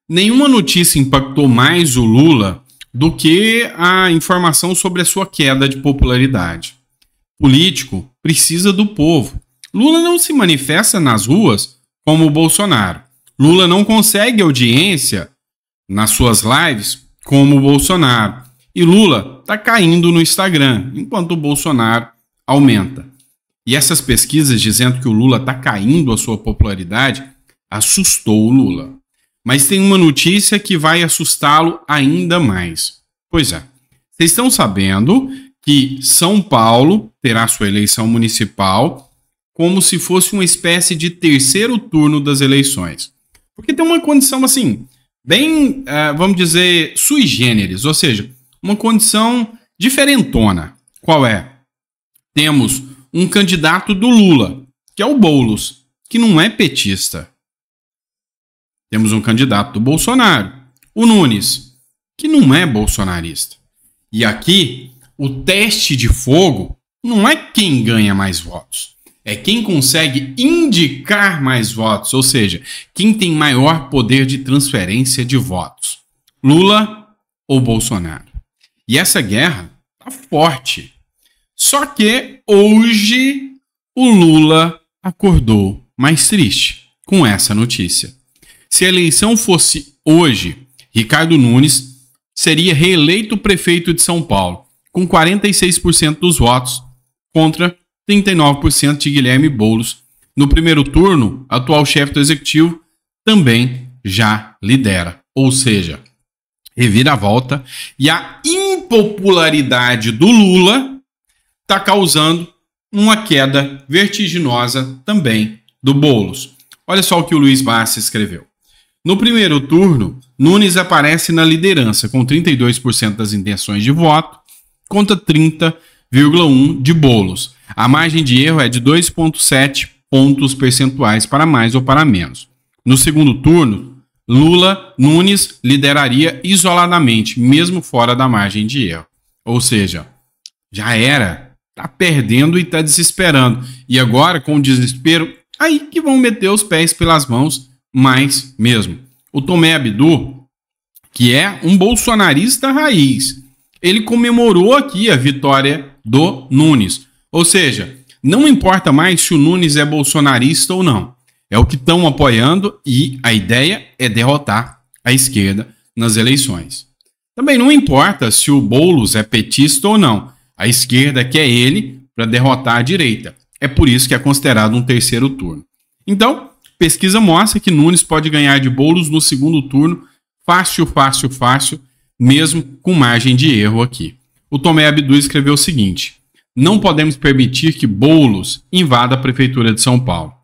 Nenhuma notícia impactou mais o Lula do que a informação sobre a sua queda de popularidade. Político precisa do povo. Lula não se manifesta nas ruas como o Bolsonaro. Lula não consegue audiência nas suas lives como o Bolsonaro. E Lula está caindo no Instagram, enquanto o Bolsonaro aumenta. E essas pesquisas dizendo que o Lula está caindo a sua popularidade assustou o Lula. Mas tem uma notícia que vai assustá-lo ainda mais. Pois é, vocês estão sabendo que São Paulo terá sua eleição municipal como se fosse uma espécie de terceiro turno das eleições. Porque tem uma condição assim, bem, vamos dizer, sui generis, ou seja, uma condição diferentona. Qual é? Temos um candidato do Lula, que é o Boulos, que não é petista. Temos um candidato do Bolsonaro, o Nunes, que não é bolsonarista. E aqui, o teste de fogo não é quem ganha mais votos, é quem consegue indicar mais votos, ou seja, quem tem maior poder de transferência de votos, Lula ou Bolsonaro. E essa guerra tá forte. Só que hoje o Lula acordou mais triste com essa notícia. Se a eleição fosse hoje, Ricardo Nunes seria reeleito prefeito de São Paulo, com 46% dos votos, contra 39% de Guilherme Boulos. No primeiro turno, o atual chefe do executivo também já lidera. Ou seja, reviravolta, e a impopularidade do Lula está causando uma queda vertiginosa também do Boulos. Olha só o que o Luiz Bassi escreveu. No primeiro turno, Nunes aparece na liderança, com 32% das intenções de voto, contra 30,1% de Boulos. A margem de erro é de 2,7 pontos percentuais para mais ou para menos. No segundo turno, Nunes lideraria isoladamente, mesmo fora da margem de erro. Ou seja, já era, está perdendo e está desesperando. E agora, com o desespero, aí que vão meter os pés pelas mãos mais mesmo. O Tomé Abdu, que é um bolsonarista raiz, ele comemorou aqui a vitória do Nunes. Ou seja, não importa mais se o Nunes é bolsonarista ou não. É o que estão apoiando e a ideia é derrotar a esquerda nas eleições. Também não importa se o Boulos é petista ou não. A esquerda quer ele para derrotar a direita. É por isso que é considerado um terceiro turno. Então, pesquisa mostra que Nunes pode ganhar de Boulos no segundo turno fácil, mesmo com margem de erro aqui. O Tomé Abdu escreveu o seguinte: não podemos permitir que Boulos invada a Prefeitura de São Paulo.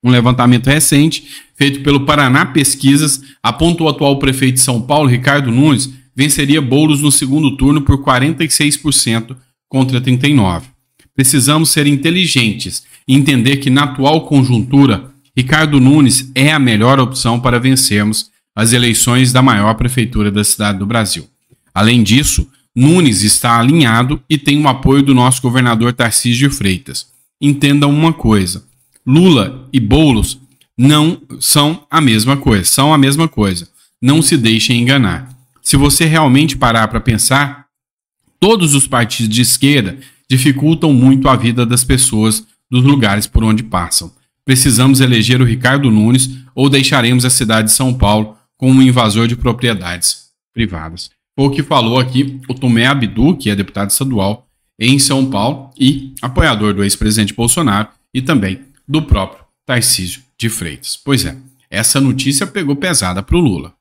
Um levantamento recente, feito pelo Paraná Pesquisas, apontou o atual prefeito de São Paulo, Ricardo Nunes, venceria Boulos no segundo turno por 46% contra 39%. Precisamos ser inteligentes e entender que na atual conjuntura, Ricardo Nunes é a melhor opção para vencermos as eleições da maior prefeitura da cidade do Brasil. Além disso, Nunes está alinhado e tem o apoio do nosso governador Tarcísio de Freitas. Entendam uma coisa: Lula e Boulos não são a mesma coisa, Não se deixem enganar. Se você realmente parar para pensar, todos os partidos de esquerda dificultam muito a vida das pessoas dos lugares por onde passam. Precisamos eleger o Ricardo Nunes ou deixaremos a cidade de São Paulo como um invasor de propriedades privadas. Foi o que falou aqui o Tomé Abdu, que é deputado estadual em São Paulo e apoiador do ex-presidente Bolsonaro e também do próprio Tarcísio de Freitas. Pois é, essa notícia pegou pesada para o Lula.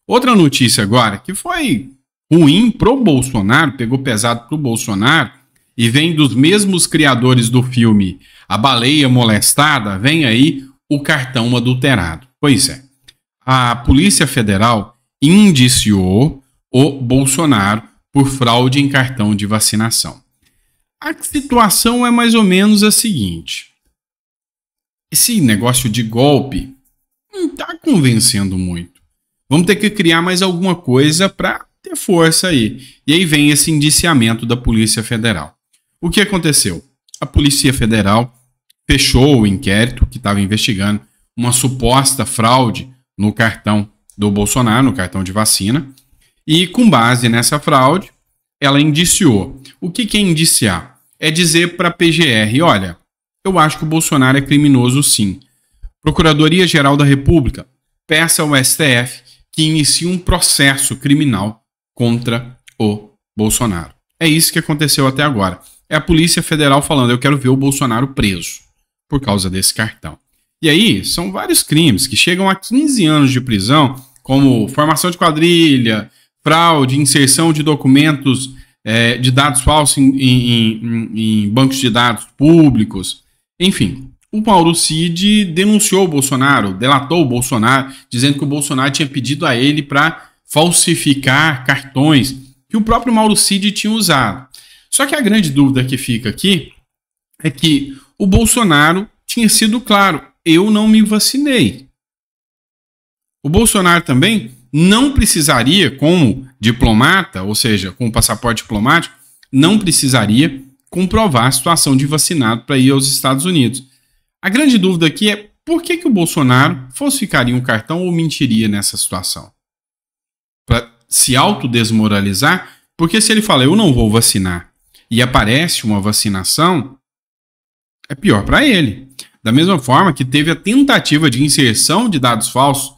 Outra notícia agora, que foi ruim para o Bolsonaro, pegou pesado para o Bolsonaro, e vem dos mesmos criadores do filme A Baleia Molestada, vem aí o cartão adulterado. Pois é, a Polícia Federal indiciou o Bolsonaro por fraude em cartão de vacinação. A situação é mais ou menos a seguinte: esse negócio de golpe não está convencendo muito. Vamos ter que criar mais alguma coisa para ter força aí. E aí vem esse indiciamento da Polícia Federal. O que aconteceu? A Polícia Federal fechou o inquérito que estava investigando uma suposta fraude no cartão do Bolsonaro no cartão de vacina. E com base nessa fraude, ela indiciou. O que é indiciar? É dizer para a PGR, olha, eu acho que o Bolsonaro é criminoso sim. Procuradoria-Geral da República, peça ao STF que inicie um processo criminal contra o Bolsonaro. É isso que aconteceu até agora. É a Polícia Federal falando, eu quero ver o Bolsonaro preso por causa desse cartão. E aí, são vários crimes que chegam a 15 anos de prisão, como formação de quadrilha, fraude, inserção de documentos de dados falsos em bancos de dados públicos. Enfim, o Mauro Cid denunciou o Bolsonaro, delatou o Bolsonaro, dizendo que o Bolsonaro tinha pedido a ele para falsificar cartões que o próprio Mauro Cid tinha usado. Só que a grande dúvida que fica aqui é que o Bolsonaro tinha sido claro, eu não me vacinei. O Bolsonaro também não precisaria, como diplomata, ou seja, com o passaporte diplomático, não precisaria comprovar a situação de vacinado para ir aos Estados Unidos. A grande dúvida aqui é por que o Bolsonaro falsificaria um cartão ou mentiria nessa situação? Para se autodesmoralizar? Porque se ele fala, eu não vou vacinar, e aparece uma vacinação, é pior para ele. Da mesma forma que teve a tentativa de inserção de dados falsos,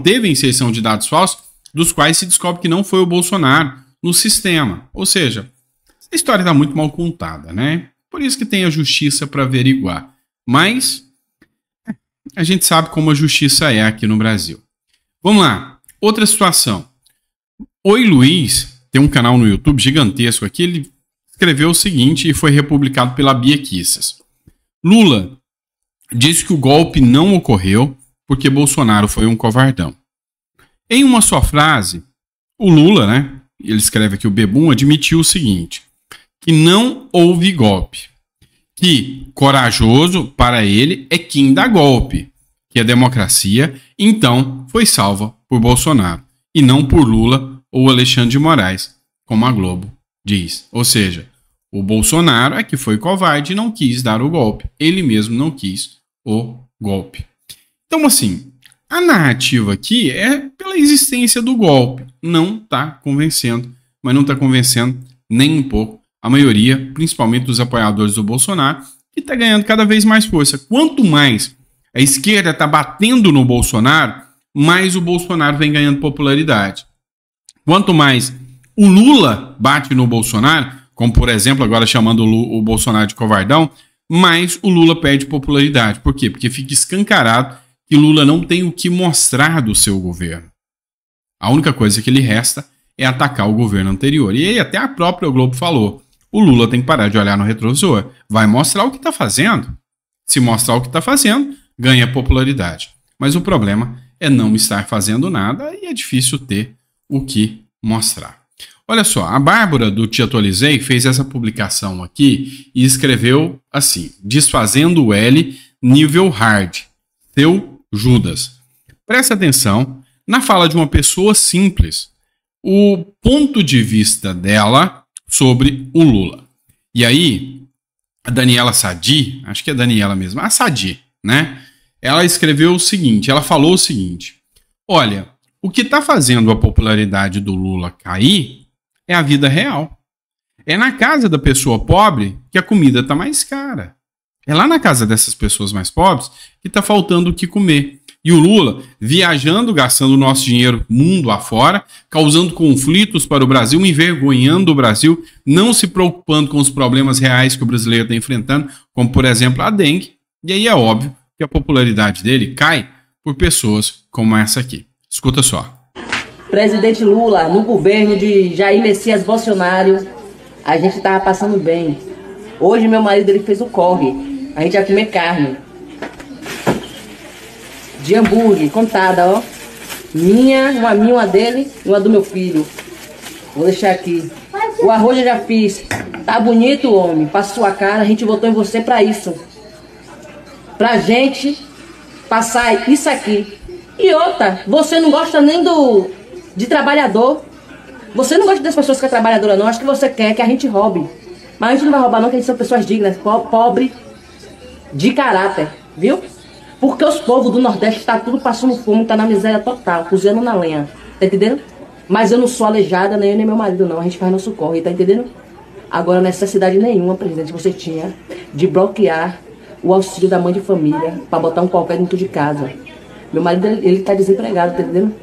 teve a inserção de dados falsos, dos quais se descobre que não foi o Bolsonaro no sistema. Ou seja, a história está muito mal contada, né? Por isso que tem a justiça para averiguar. Mas a gente sabe como a justiça é aqui no Brasil. Vamos lá. Outra situação. Oi Luiz, tem um canal no YouTube gigantesco aqui, ele escreveu o seguinte e foi republicado pela Bia Kicis. Lula disse que o golpe não ocorreu porque Bolsonaro foi um covardão. Em uma só frase, o Lula, né, ele escreve aqui o Bebum, admitiu o seguinte, que não houve golpe, que corajoso para ele é quem dá golpe, que a democracia, então, foi salva por Bolsonaro, e não por Lula ou Alexandre de Moraes, como a Globo diz. Ou seja, o Bolsonaro é que foi covarde e não quis dar o golpe. Ele mesmo não quis o golpe. Então, assim, a narrativa aqui é pela existência do golpe. Não está convencendo, mas não está convencendo nem um pouco a maioria, principalmente dos apoiadores do Bolsonaro, que está ganhando cada vez mais força. Quanto mais a esquerda está batendo no Bolsonaro, mais o Bolsonaro vem ganhando popularidade. Quanto mais o Lula bate no Bolsonaro, como por exemplo, agora chamando o Bolsonaro de covardão, mais o Lula perde popularidade. Por quê? Porque fica escancarado que Lula não tem o que mostrar do seu governo. A única coisa que lhe resta é atacar o governo anterior. E aí até a própria Globo falou, o Lula tem que parar de olhar no retrovisor, vai mostrar o que está fazendo. Se mostrar o que está fazendo, ganha popularidade. Mas o problema é não estar fazendo nada e é difícil ter o que mostrar. Olha só, a Bárbara do Te Atualizei fez essa publicação aqui e escreveu assim, desfazendo o L nível hard, seu Judas. Presta atenção na fala de uma pessoa simples, o ponto de vista dela sobre o Lula. E aí, a Daniela Sadi, acho que é a Daniela mesmo, a Sadi, né? Ela escreveu o seguinte, ela falou o seguinte, olha, o que está fazendo a popularidade do Lula cair é a vida real. É na casa da pessoa pobre que a comida está mais cara. É lá na casa dessas pessoas mais pobres que está faltando o que comer. E o Lula viajando, gastando o nosso dinheiro mundo afora, causando conflitos para o Brasil, envergonhando o Brasil, não se preocupando com os problemas reais que o brasileiro está enfrentando, como por exemplo a dengue. E aí é óbvio que a popularidade dele cai por pessoas como essa aqui. Escuta só. Presidente Lula, no governo de Jair Messias Bolsonaro, a gente tava passando bem. Hoje meu marido ele fez o corre. A gente ia comer carne. De hambúrguer, contada, ó. Uma dele e uma do meu filho. Vou deixar aqui. O arroz eu já fiz. Tá bonito, homem. Pra sua cara, a gente votou em você pra isso. Pra gente passar isso aqui. E outra, você não gosta nem de trabalhador. Você não gosta das pessoas que é trabalhadora, não. Acho que você quer que a gente roube. Mas a gente não vai roubar, não, que a gente são pessoas dignas, pobre de caráter, viu? Porque os povos do Nordeste tá tudo passando fome, tá na miséria total, cozinhando na lenha. Tá entendendo? Mas eu não sou aleijada, nem eu nem meu marido, não. A gente faz nosso corre, tá entendendo? Agora, necessidade nenhuma, presidente, você tinha de bloquear o auxílio da mãe de família pra botar um qualquer dentro de casa. Meu marido, ele tá desempregado, tá entendendo?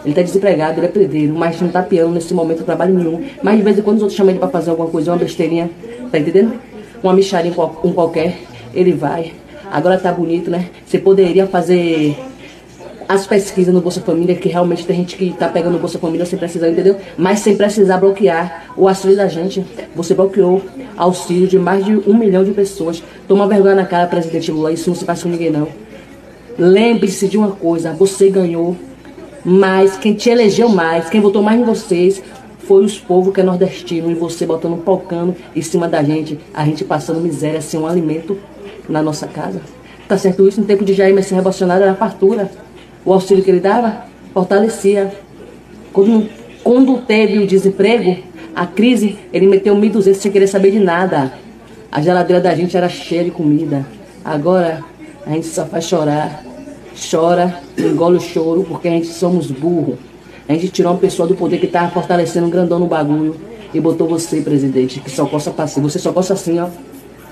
Ele tá desempregado, ele é pedreiro, mas não tá piando nesse momento trabalho nenhum. Mas de vez em quando os outros chamam ele pra fazer alguma coisa, uma besteirinha, tá entendendo? Uma micharia um qualquer, ele vai. Agora tá bonito, né? Você poderia fazer as pesquisas no Bolsa Família, que realmente tem gente que tá pegando o Bolsa Família sem precisar, entendeu? Mas sem precisar bloquear o auxílio da gente. Você bloqueou auxílio de mais de 1 milhão de pessoas. Toma vergonha na cara, presidente Lula, isso não se faz com ninguém, não. Lembre-se de uma coisa, você ganhou, mas quem te elegeu mais, quem votou mais em vocês, foi os povos que é nordestino, e você botando um palcano em cima da gente, a gente passando miséria sem um alimento na nossa casa. Tá certo isso? No tempo de Jair Messias Bolsonaro era fartura. O auxílio que ele dava fortalecia. Quando teve o desemprego, a crise, ele meteu 1.200 sem querer saber de nada. A geladeira da gente era cheia de comida. Agora a gente só faz chorar. Chora, engole o choro, porque a gente somos burros. A gente tirou uma pessoa do poder que estava fortalecendo um grandão no bagulho e botou você, presidente, que só coça pra si. Você só coça assim, ó.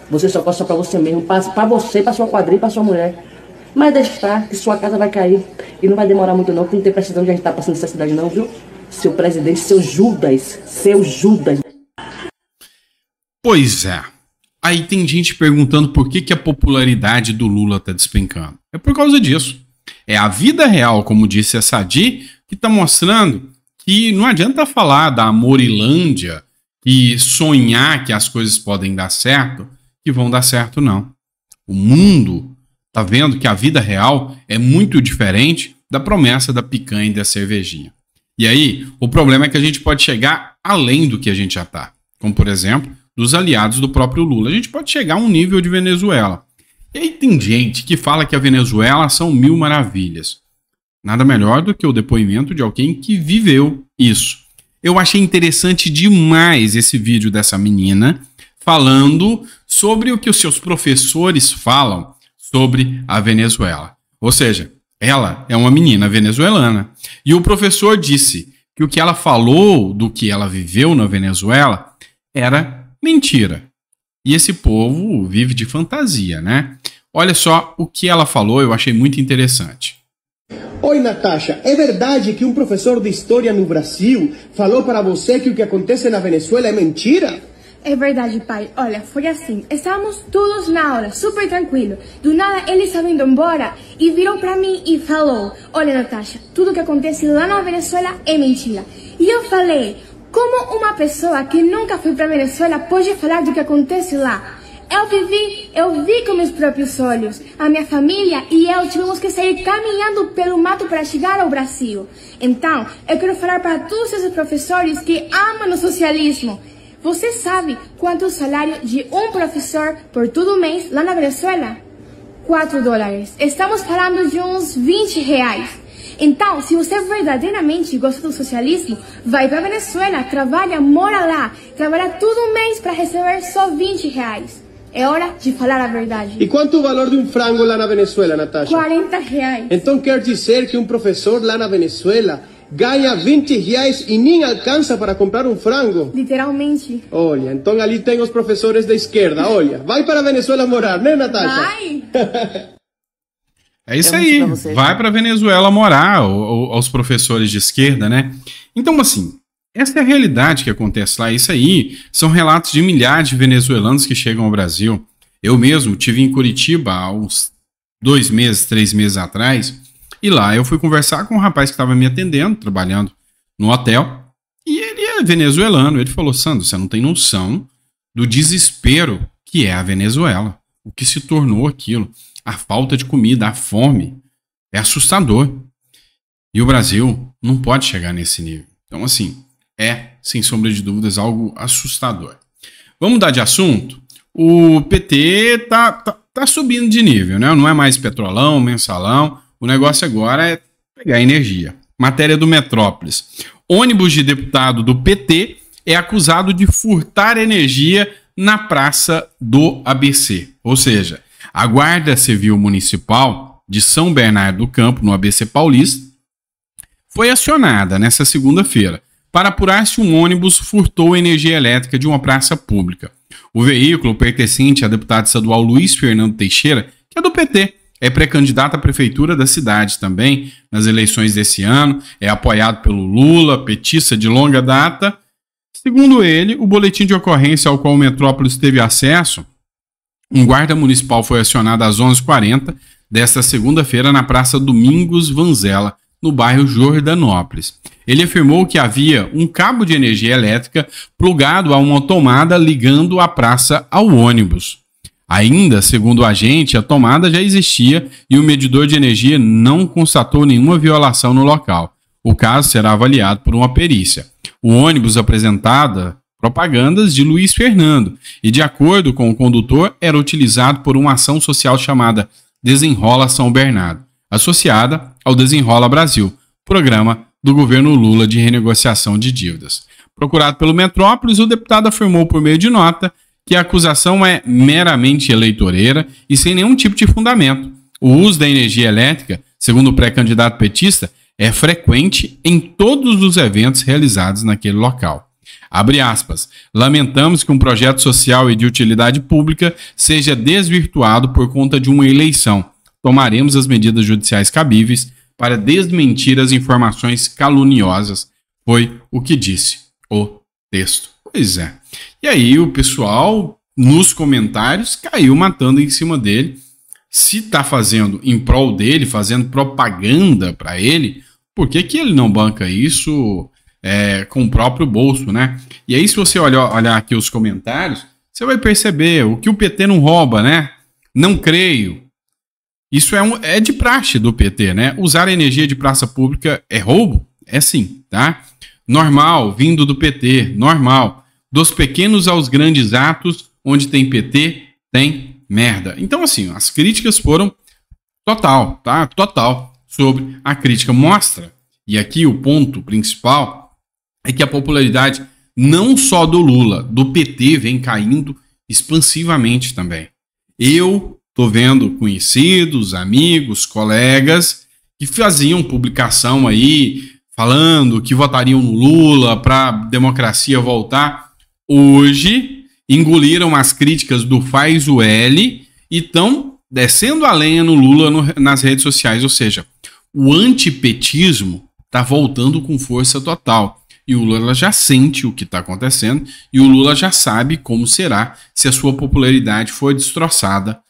Você só coça pra você mesmo, pra você, pra sua quadrilha, pra sua mulher. Mas deixa estar, que sua casa vai cair. E não vai demorar muito não, porque não tem precisão de a gente estar passando necessidade não, viu? Seu presidente, seu Judas. Pois é. Aí tem gente perguntando por que a popularidade do Lula tá despencando. É por causa disso. É a vida real, como disse a Sadi, que tá mostrando que não adianta falar da Amorilândia e sonhar que as coisas podem dar certo, que vão dar certo não. O mundo tá vendo que a vida real é muito diferente da promessa da picanha e da cervejinha. E aí, o problema é que a gente pode chegar além do que a gente já tá. Como, por exemplo, dos aliados do próprio Lula. A gente pode chegar a um nível de Venezuela. E aí tem gente que fala que a Venezuela são 1000 maravilhas. Nada melhor do que o depoimento de alguém que viveu isso. Eu achei interessante demais esse vídeo dessa menina falando sobre o que os seus professores falam sobre a Venezuela. Ou seja, ela é uma menina venezuelana. E o professor disse que o que ela falou do que ela viveu na Venezuela era mentira. E esse povo vive de fantasia, né? Olha só o que ela falou, eu achei muito interessante. Oi, Natasha, é verdade que um professor de história no Brasil falou para você que o que acontece na Venezuela é mentira? É verdade, pai. Olha, foi assim. Estávamos todos na aula, super tranquilo. Do nada, ele estava indo embora e virou para mim e falou: olha, Natasha, tudo que acontece lá na Venezuela é mentira. E eu falei: como uma pessoa que nunca foi para Venezuela pode falar do que acontece lá? Eu vi com meus próprios olhos. A minha família e eu tivemos que sair caminhando pelo mato para chegar ao Brasil. Então, eu quero falar para todos esses professores que amam o socialismo. Você sabe quanto é o salário de um professor por todo mês lá na Venezuela? $4. Estamos falando de uns R$20. Então, se você verdadeiramente gosta do socialismo, vai para a Venezuela, trabalha, mora lá, trabalha todo mês para receber só R$20. É hora de falar a verdade. E quanto o valor de um frango lá na Venezuela, Natasha? R$40. Então quer dizer que um professor lá na Venezuela ganha R$20 e nem alcança para comprar um frango? Literalmente. Olha, então ali tem os professores da esquerda, olha. Vai para a Venezuela morar, né, Natasha? Vai! É isso aí, vai para Venezuela morar, aos professores de esquerda, né? Então, assim, essa é a realidade que acontece lá. Isso aí são relatos de milhares de venezuelanos que chegam ao Brasil. Eu mesmo tive em Curitiba há uns 2 meses, 3 meses atrás, e lá eu fui conversar com um rapaz que estava me atendendo, trabalhando no hotel, e ele é venezuelano. Ele falou: Sandro, você não tem noção do desespero que é a Venezuela, o que se tornou aquilo. A falta de comida, a fome, é assustador. E o Brasil não pode chegar nesse nível. Então, assim, é, sem sombra de dúvidas, algo assustador. Vamos mudar de assunto? O PT tá subindo de nível, né? Não é mais petrolão, mensalão. O negócio agora é pegar energia. Matéria do Metrópolis. Ônibus de deputado do PT é acusado de furtar energia na praça do ABC. Ou seja, a Guarda Civil Municipal de São Bernardo do Campo, no ABC Paulista, foi acionada nesta segunda-feira para apurar se um ônibus furtou energia elétrica de uma praça pública. O veículo, pertencente ao deputado estadual Luiz Fernando Teixeira, que é do PT, é pré-candidato à prefeitura da cidade também nas eleições desse ano, é apoiado pelo Lula, petista de longa data. Segundo ele, o boletim de ocorrência ao qual o Metrópolis teve acesso, um guarda municipal foi acionado às 11h40 desta segunda-feira na Praça Domingos Vanzella, no bairro Jordanópolis. Ele afirmou que havia um cabo de energia elétrica plugado a uma tomada ligando a praça ao ônibus. Ainda, segundo o agente, a tomada já existia e o medidor de energia não constatou nenhuma violação no local. O caso será avaliado por uma perícia. O ônibus apresentava propagandas de Luiz Fernando e, de acordo com o condutor, era utilizado por uma ação social chamada Desenrola São Bernardo, associada ao Desenrola Brasil, programa do governo Lula de renegociação de dívidas. Procurado pelo Metrópolis, o deputado afirmou por meio de nota que a acusação é meramente eleitoreira e sem nenhum tipo de fundamento. O uso da energia elétrica, segundo o pré-candidato petista, é frequente em todos os eventos realizados naquele local. Abre aspas. Lamentamos que um projeto social e de utilidade pública seja desvirtuado por conta de uma eleição. Tomaremos as medidas judiciais cabíveis para desmentir as informações caluniosas, foi o que disse o texto. Pois é. E aí o pessoal, nos comentários, caiu matando em cima dele. Se tá fazendo em prol dele, fazendo propaganda para ele, por que que ele não banca isso com o próprio bolso, né? E aí se você olhar aqui os comentários, você vai perceber o que o PT não rouba, né? Não creio. Isso é de praxe do PT, né? Usar energia de praça pública é roubo? É sim, tá? Normal, vindo do PT, normal. Dos pequenos aos grandes atos, onde tem PT, tem merda. Então, assim, as críticas foram total, tá? Total sobre a crítica. Mostra, e aqui o ponto principal, é que a popularidade não só do Lula, do PT vem caindo expansivamente também. Eu tô vendo conhecidos, amigos, colegas que faziam publicação aí falando que votariam no Lula para a democracia voltar. Hoje engoliram as críticas do Faz o L e estão descendo a lenha no Lula nas redes sociais. Ou seja, o antipetismo está voltando com força total. E o Lula já sente o que está acontecendo e o Lula já sabe como será se a sua popularidade for destroçada.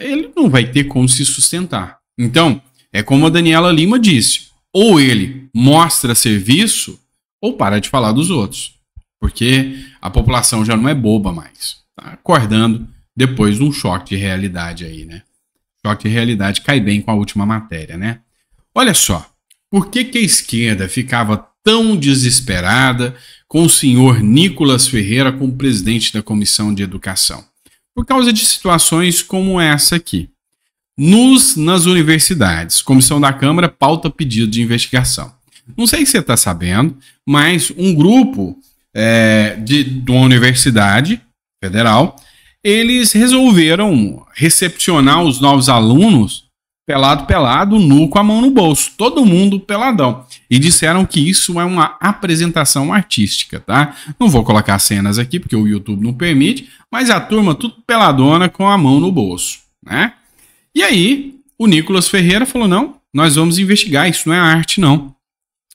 Ele não vai ter como se sustentar. Então, é como a Daniela Lima disse, ou ele mostra serviço ou para de falar dos outros. Porque a população já não é boba mais. Tá acordando depois de um choque de realidade aí, né? Choque de realidade cai bem com a última matéria, né? Olha só, por que a esquerda ficava tão desesperada com o senhor Nicolas Ferreira como presidente da Comissão de Educação? Por causa de situações como essa aqui. Nas universidades, Comissão da Câmara pauta pedido de investigação. Não sei se você está sabendo, mas um grupo de uma universidade federal, eles resolveram recepcionar os novos alunos pelado, nu, com a mão no bolso. Todo mundo peladão. E disseram que isso é uma apresentação artística, tá? Não vou colocar cenas aqui, porque o YouTube não permite, mas a turma tudo peladona com a mão no bolso, né? E aí, o Nicolas Ferreira falou, não, nós vamos investigar, isso não é arte, não.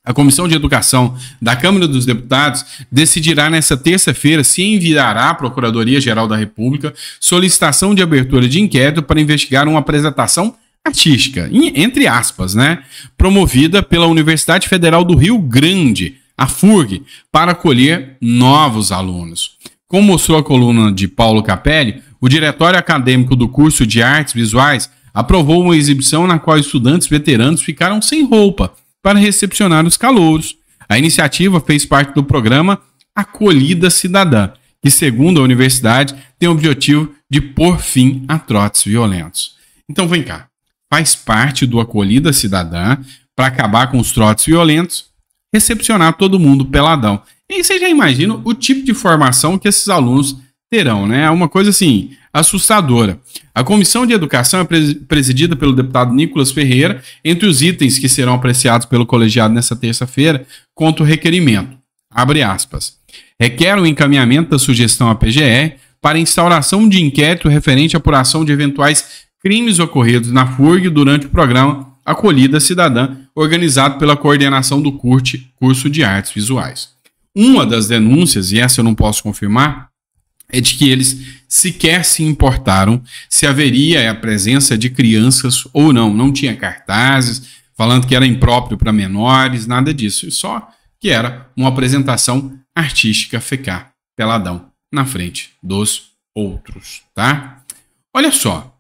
A Comissão de Educação da Câmara dos Deputados decidirá nesta terça-feira se enviará à Procuradoria-Geral da República solicitação de abertura de inquérito para investigar uma apresentação artística, entre aspas, né, promovida pela Universidade Federal do Rio Grande, a FURG, para acolher novos alunos. Como mostrou a coluna de Paulo Capelli, o diretório acadêmico do curso de Artes Visuais aprovou uma exibição na qual estudantes veteranos ficaram sem roupa para recepcionar os calouros. A iniciativa fez parte do programa Acolhida Cidadã, que, segundo a universidade, tem o objetivo de pôr fim a trotes violentos. Então vem cá. Faz parte do Acolhida Cidadã para acabar com os trotes violentos, recepcionar todo mundo peladão. E aí você já imagina o tipo de formação que esses alunos terão, né? É uma coisa assim, assustadora. A Comissão de Educação é presidida pelo deputado Nicolas Ferreira. Entre os itens que serão apreciados pelo colegiado nesta terça-feira, conta o requerimento. Abre aspas. Requer o encaminhamento da sugestão à PGR para instauração de inquérito referente à apuração de eventuais crimes ocorridos na FURG durante o programa Acolhida Cidadã, organizado pela coordenação do curso de Artes Visuais. Uma das denúncias, e essa eu não posso confirmar, é de que eles sequer se importaram se haveria a presença de crianças ou não. Não tinha cartazes falando que era impróprio para menores, nada disso. Só que era uma apresentação artística fecar, peladão, na frente dos outros, tá? Olha só,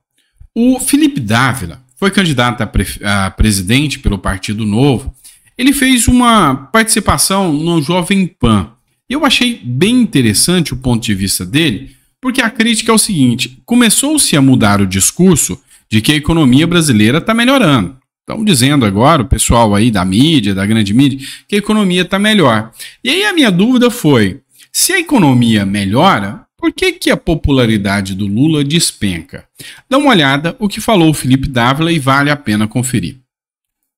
o Felipe Dávila foi candidato a presidente pelo Partido Novo. Ele fez uma participação no Jovem Pan. Eu achei bem interessante o ponto de vista dele, porque a crítica é o seguinte: começou-se a mudar o discurso de que a economia brasileira está melhorando. Estão dizendo agora, o pessoal aí da mídia, da grande mídia, que a economia está melhor. E aí a minha dúvida foi, se a economia melhora, por que a popularidade do Lula despenca? Dá uma olhada o que falou o Felipe Dávila e vale a pena conferir.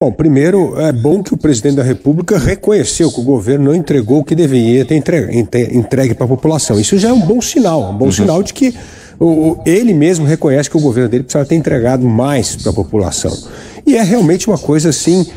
Bom, primeiro, é bom que o presidente da República reconheceu que o governo não entregou o que deveria ter entregue para a população. Isso já é um bom sinal, sinal de que ele mesmo reconhece que o governo dele precisava ter entregado mais para a população. E é realmente uma coisa assim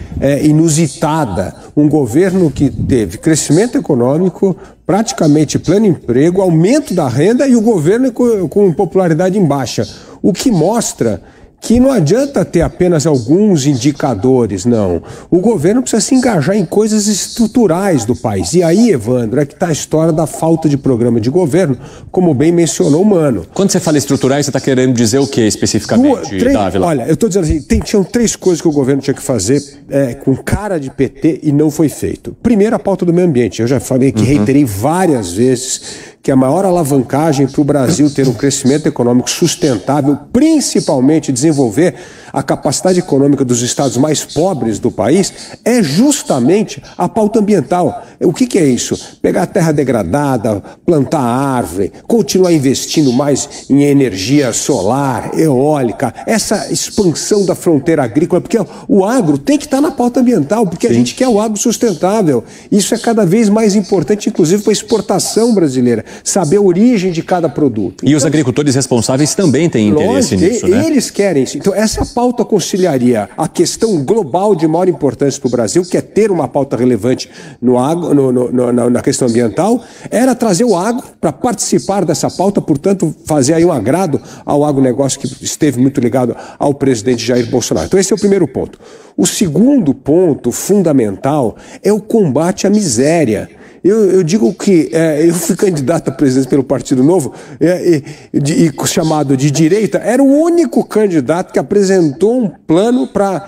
inusitada. Um governo que teve crescimento econômico, praticamente pleno emprego, aumento da renda e o governo com popularidade em baixa. O que mostra que não adianta ter apenas alguns indicadores, não. O governo precisa se engajar em coisas estruturais do país. E aí, Evandro, é que está a história da falta de programa de governo, como bem mencionou o Mano. Quando você fala estruturais, você está querendo dizer o que especificamente, Dávila? Olha, eu estou dizendo assim, tinham 3 coisas que o governo tinha que fazer com cara de PT e não foi feito. Primeiro, a pauta do meio ambiente. Eu já falei que reiterei várias vezes que a maior alavancagem para o Brasil ter um crescimento econômico sustentável, principalmente desenvolver a capacidade econômica dos estados mais pobres do país, é justamente a pauta ambiental. O que é isso? Pegar a terra degradada, plantar árvore, continuar investindo mais em energia solar, eólica, essa expansão da fronteira agrícola, porque o agro tem que estar na pauta ambiental, porque a gente quer o agro sustentável. Isso é cada vez mais importante, inclusive para a exportação brasileira, saber a origem de cada produto. E os agricultores responsáveis também têm interesse nisso, né? Eles querem isso. Então, essa pauta conciliaria a questão global de maior importância para o Brasil, que é ter uma pauta relevante na questão ambiental, era trazer o agro para participar dessa pauta, portanto, fazer aí um agrado ao agronegócio que esteve muito ligado ao presidente Jair Bolsonaro. Então, esse é o primeiro ponto. O segundo ponto fundamental é o combate à miséria. Eu digo que eu fui candidato a presidente pelo Partido Novo chamado de direita, era o único candidato que apresentou um plano para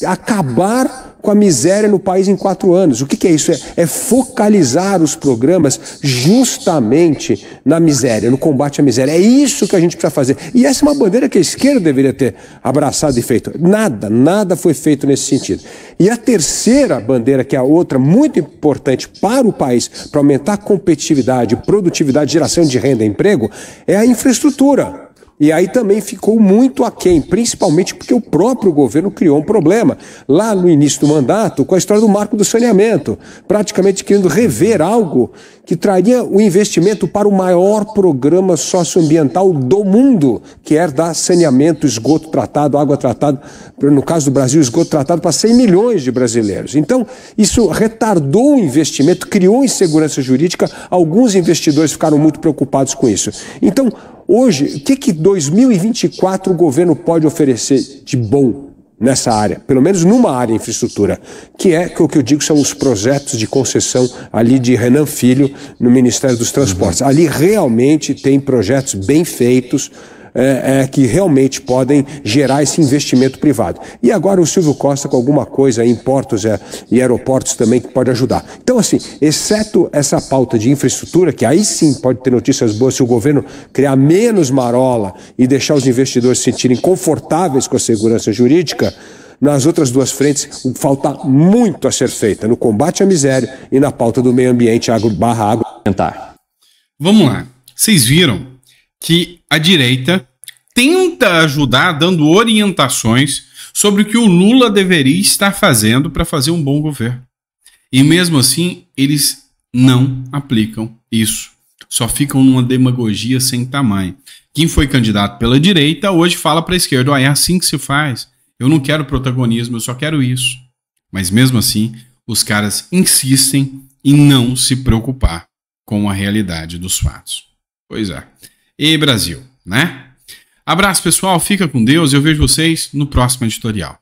acabar com a miséria no país em 4 anos. O que é isso? É focalizar os programas justamente na miséria, no combate à miséria. É isso que a gente precisa fazer. E essa é uma bandeira que a esquerda deveria ter abraçado e feito. Nada foi feito nesse sentido. E a terceira bandeira, que é a outra muito importante para o país, para aumentar a competitividade, produtividade, geração de renda e emprego, é a infraestrutura. E aí também ficou muito aquém, principalmente porque o próprio governo criou um problema lá no início do mandato com a história do marco do saneamento, praticamente querendo rever algo que traria o investimento para o maior programa socioambiental do mundo, que é dar saneamento, esgoto tratado, água tratada, no caso do Brasil, esgoto tratado para 100 milhões de brasileiros. Então, isso retardou o investimento, criou insegurança jurídica, alguns investidores ficaram muito preocupados com isso. Então, hoje, o que 2024 o governo pode oferecer de bom nessa área, pelo menos numa área de infraestrutura, que é o que eu digo são os projetos de concessão ali de Renan Filho no Ministério dos Transportes. Ali realmente tem projetos bem feitos, que realmente podem gerar esse investimento privado. E agora o Silvio Costa com alguma coisa em portos e aeroportos também que pode ajudar. Então, assim, exceto essa pauta de infraestrutura, que aí sim pode ter notícias boas se o governo criar menos marola e deixar os investidores se sentirem confortáveis com a segurança jurídica, nas outras 2 frentes falta muito a ser feita, no combate à miséria e na pauta do meio ambiente, agro. Vamos lá. vocês viram que a direita tenta ajudar dando orientações sobre o que o Lula deveria estar fazendo para fazer um bom governo. E mesmo assim, eles não aplicam isso. Só ficam numa demagogia sem tamanho. Quem foi candidato pela direita hoje fala para a esquerda: é assim que se faz. Eu não quero protagonismo, eu só quero isso. Mas mesmo assim, os caras insistem em não se preocupar com a realidade dos fatos. Pois é. E Brasil, né? Abraço, pessoal. Fica com Deus. Eu vejo vocês no próximo editorial.